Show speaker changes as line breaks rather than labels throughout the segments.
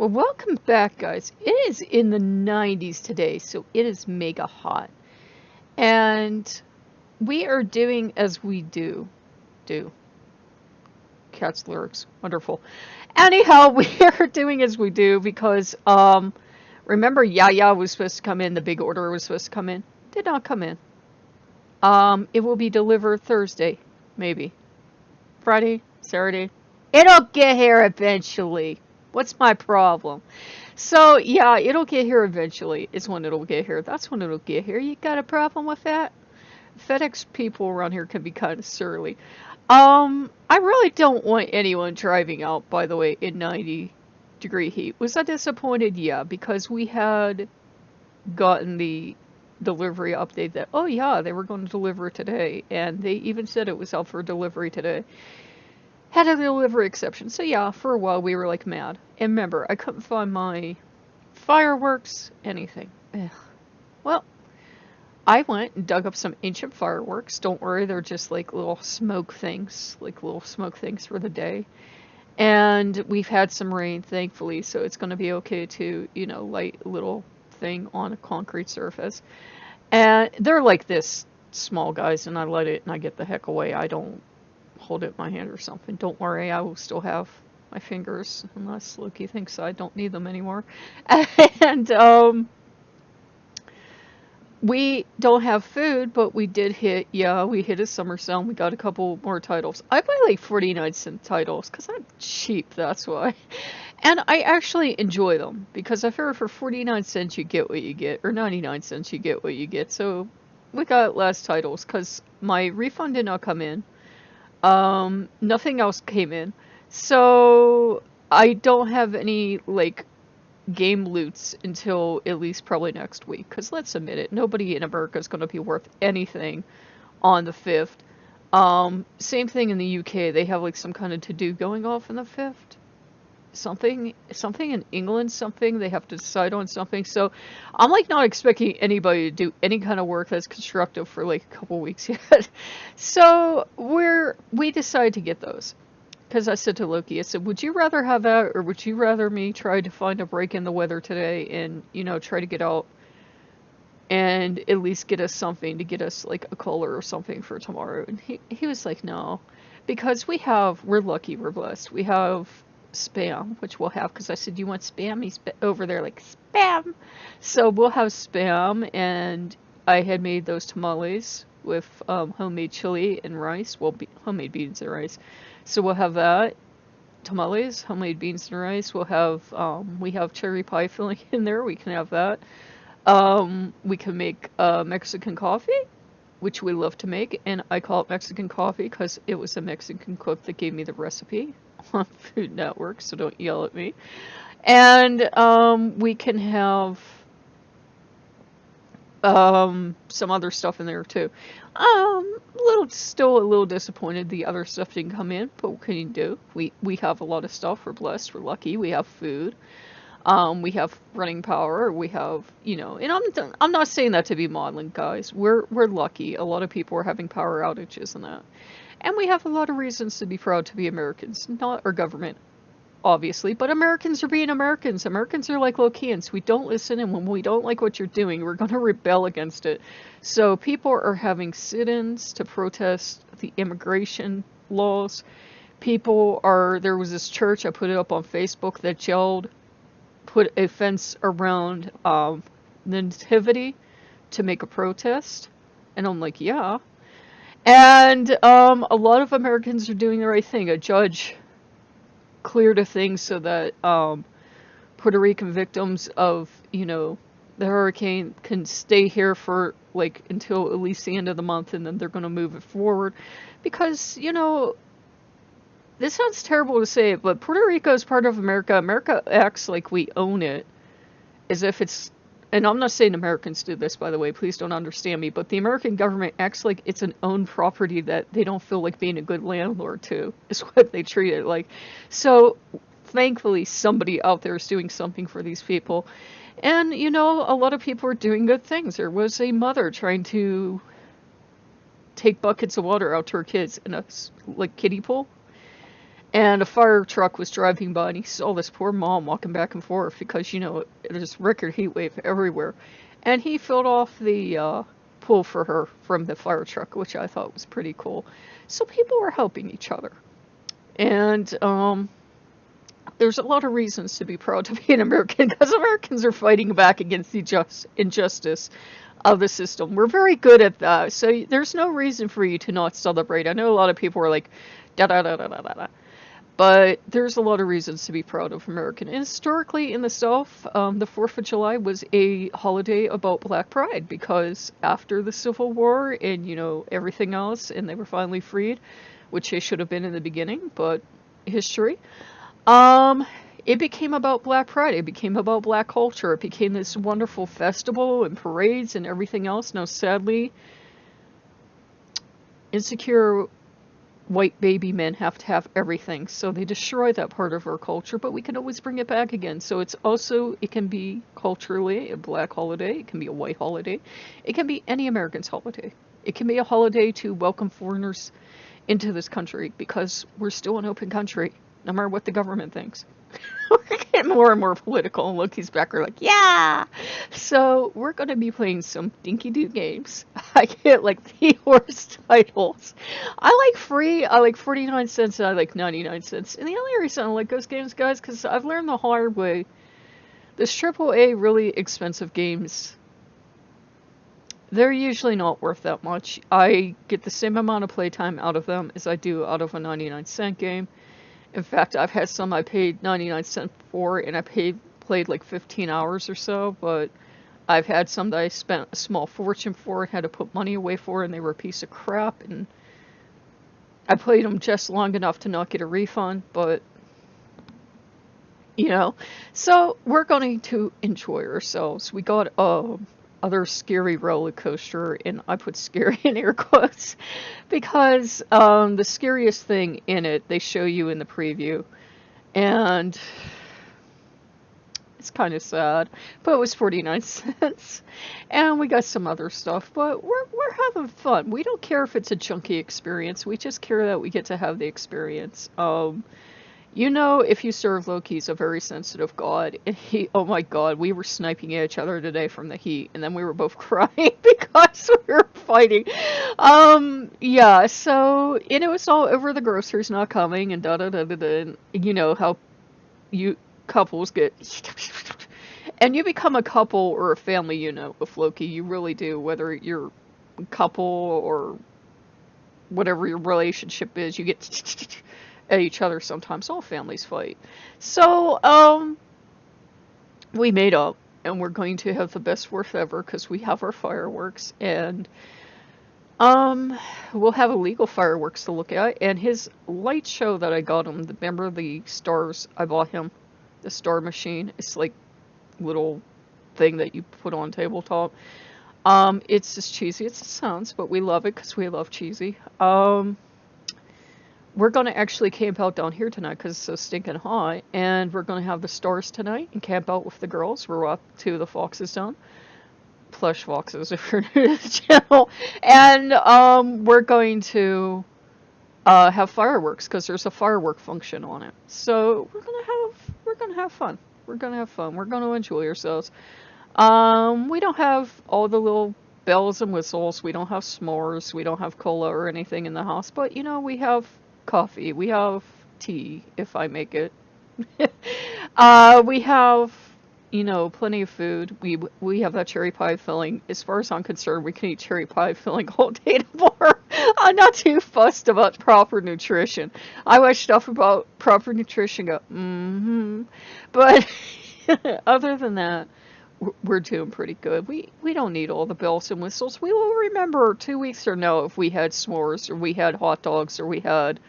Well, welcome back, guys. It is in the 90s today, so it is mega hot. And we are doing as we do. Do. Cat's lyrics. Wonderful. Anyhow, we are doing as we do because, remember Yaya was supposed to come in, the big order was supposed to come in? Did not come in. It will be delivered Thursday, maybe. Friday, Saturday. It'll get here eventually. What's my problem? So, yeah, it'll get here eventually, is when it'll get here. That's when it'll get here. You got a problem with that? FedEx people around here can be kind of surly. I really don't want anyone driving out, by the way, in 90-degree heat. Was I disappointed? Yeah, because we had gotten the delivery update that, oh yeah, they were going to deliver today, and they even said it was out for delivery today. Had a delivery exception. So yeah, for a while we were like mad. And remember, I couldn't find my fireworks, anything. Ugh. Well, I went and dug up some ancient fireworks. Don't worry, they're just like little smoke things for the day. And we've had some rain, thankfully, so it's going to be okay to, light a little thing on a concrete surface. And they're like this small, guys, and I light it and I get the heck away. I don't hold it in my hand or something. Don't worry, I will still have my fingers unless Loki thinks I don't need them anymore. And we don't have food, but we did hit, we hit a summer sale. We got a couple more titles. I buy like 49-cent titles because I'm cheap, that's why. And I actually enjoy them because I figure for 49 cents you get what you get, or 99 cents you get what you get. So we got less titles because my refund did not come in. Nothing else came in. So I don't have any, like, game loots until at least probably next week. Because let's admit it, nobody in America is going to be worth anything on the 5th. Same thing in the UK. They have, like, some kind of to-do going off on the 5th. Something in England, something they have to decide on something. So I'm like not expecting anybody to do any kind of work that's constructive for like a couple weeks yet. So we decided to get those because I said to Loki, I said, would you rather have that, or would you rather me try to find a break in the weather today and try to get out and at least get us something to get us like a cooler or something for tomorrow? And he was like, no, because we're lucky, we're blessed, we have spam, which we'll have, because I said, you want spam? He's over there like, spam! So we'll have spam, and I had made those tamales with homemade chili and rice, well, homemade beans and rice. So we'll have that, tamales, homemade beans and rice. We'll have, we have cherry pie filling in there, we can have that. We can make Mexican coffee, which we love to make, and I call it Mexican coffee because it was a Mexican cook that gave me the recipe on Food Network, so don't yell at me. And we can have some other stuff in there too. Still a little disappointed the other stuff didn't come in, but what can you do? We have a lot of stuff. We're blessed. We're lucky. We have food. We have running power. We have, and I'm not saying that to be maudlin, guys. We're lucky. A lot of people are having power outages and that. And we have a lot of reasons to be proud to be Americans. Not our government, obviously, but Americans are being Americans. Americans are like Lokeans. We don't listen, and when we don't like what you're doing, we're going to rebel against it. So people are having sit-ins to protest the immigration laws. There was this church, I put it up on Facebook, that yelled, put a fence around the nativity to make a protest. And I'm like, yeah. And a lot of Americans are doing the right thing. A judge cleared a thing so that Puerto Rican victims of, the hurricane can stay here for like until at least the end of the month, and then they're going to move it forward. Because, this sounds terrible to say, but Puerto Rico is part of America. America acts like we own it, as if it's, and I'm not saying Americans do this, by the way, please don't understand me, but the American government acts like it's an owned property that they don't feel like being a good landlord to, is what they treat it like. So, thankfully, somebody out there is doing something for these people. And, a lot of people are doing good things. There was a mother trying to take buckets of water out to her kids in a, like, kiddie pool. And a fire truck was driving by, and he saw this poor mom walking back and forth because, there's record heat wave everywhere. And he filled off the pool for her from the fire truck, which I thought was pretty cool. So people were helping each other. And there's a lot of reasons to be proud to be an American because Americans are fighting back against the injustice of the system. We're very good at that. So there's no reason for you to not celebrate. I know a lot of people are like, da da da da da da. But there's a lot of reasons to be proud of American. And historically, in the South, the 4th of July was a holiday about Black Pride because after the Civil War and, everything else, and they were finally freed, which they should have been in the beginning, but history, it became about Black Pride. It became about Black culture. It became this wonderful festival and parades and everything else. Now, sadly, insecure white baby men have to have everything, so they destroy that part of our culture, but we can always bring it back again. So it can be culturally a Black holiday, it can be a white holiday, it can be any American's holiday. It can be a holiday to welcome foreigners into this country because we're still an open country, no matter what the government thinks. We're getting more and more political, and Loki's back are like, yeah! So we're going to be playing some dinky-doo games. I get like the worst titles. I like 49 cents, and I like 99 cents. And the only reason I like those games, guys, because I've learned the hard way. This AAA really expensive games, they're usually not worth that much. I get the same amount of playtime out of them as I do out of a 99-cent game. In fact, I've had some I paid 99 cents for, and I played like 15 hours or so, but I've had some that I spent a small fortune for and had to put money away for, and they were a piece of crap, and I played them just long enough to not get a refund, but, So, we're going to enjoy ourselves. We got other scary roller coaster, and I put scary in air quotes because the scariest thing in it they show you in the preview, and it's kind of sad, but it was 49 cents, and we got some other stuff, but we're having fun. We don't care if it's a chunky experience, we just care that we get to have the experience. If you serve Loki, he's a very sensitive god, and oh my god, we were sniping at each other today from the heat, and then we were both crying because we were fighting. Yeah, so, and it was all over the groceries not coming, and da-da-da-da-da, and how you couples get, and you become a couple or a family, with Loki, you really do, whether you're a couple or whatever your relationship is, you get at each other sometimes. All families fight. So, we made up, and we're going to have the best 4th ever because we have our fireworks, and we'll have illegal fireworks to look at, and his light show that I got him, remember the stars I bought him, the star machine, it's like little thing that you put on tabletop. It's as cheesy as it sounds, but we love it because we love cheesy. We're going to actually camp out down here tonight because it's so stinking hot, and we're going to have the stars tonight and camp out with the girls. We're up to the foxes down. Plush foxes, if you're new to the channel. And we're going to have fireworks because there's a firework function on it. So we're gonna have fun. We're gonna have fun. We're gonna enjoy ourselves. We don't have all the little bells and whistles. We don't have s'mores. We don't have cola or anything in the house. But we have coffee. We have tea if I make it. We have plenty of food. We have that cherry pie filling. As far as I'm concerned, we can eat cherry pie filling all day tomorrow. I'm not too fussed about proper nutrition. I watch stuff about proper nutrition, but other than that, we're doing pretty good. We don't need all the bells and whistles. We will remember 2 weeks or no if we had s'mores or we had hot dogs or we had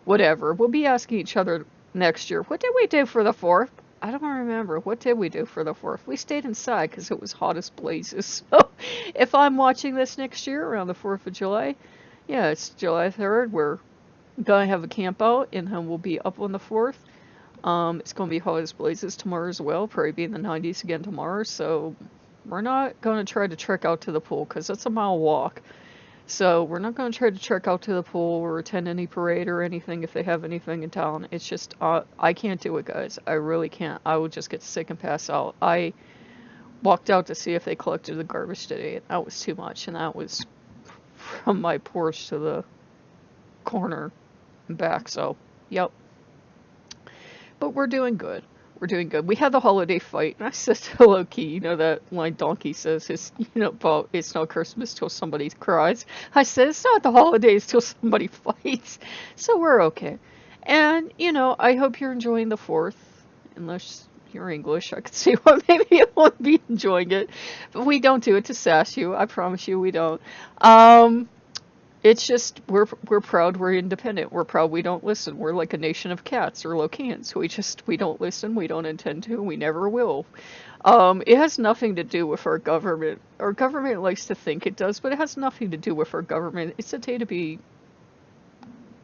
whatever. We'll be asking each other next year, what did we do for the 4th? I don't remember. What did we do for the 4th? We stayed inside because it was hot as blazes. So if I'm watching this next year around the 4th of July, yeah, it's July 3rd. We're going to have a camp out, and then we'll be up on the 4th. It's going to be hot as blazes tomorrow as well. Probably be in the 90s again tomorrow. So we're not going to try to trek out to the pool because it's a mile walk. So we're not going to try to trek out to the pool or attend any parade or anything if they have anything in town. It's just, I can't do it, guys. I really can't. I will just get sick and pass out. I walked out to see if they collected the garbage today, and that was too much. And that was from my porch to the corner and back. So, yep. But we're doing good. We're doing good. We had the holiday fight, and I said to Loki, you know that line Donkey says, about it's not Christmas till somebody cries. I said, it's not the holidays till somebody fights. So we're okay. And, I hope you're enjoying the 4th, unless you're English. I could see why maybe you won't be enjoying it. But we don't do it to sass you. I promise you we don't. It's just we're proud we're independent. We're proud we don't listen. We're like a nation of cats or Lokeans. We don't listen. We don't intend to. We never will. It has nothing to do with our government. Our government likes to think it does, but it has nothing to do with our government. It's a day to be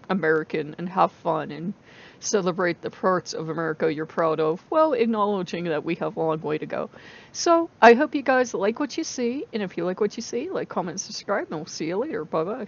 American and have fun and celebrate the parts of America you're proud of, while acknowledging that we have a long way to go. So I hope you guys like what you see, and if you like what you see, like, comment, subscribe, and we'll see you later. Bye bye.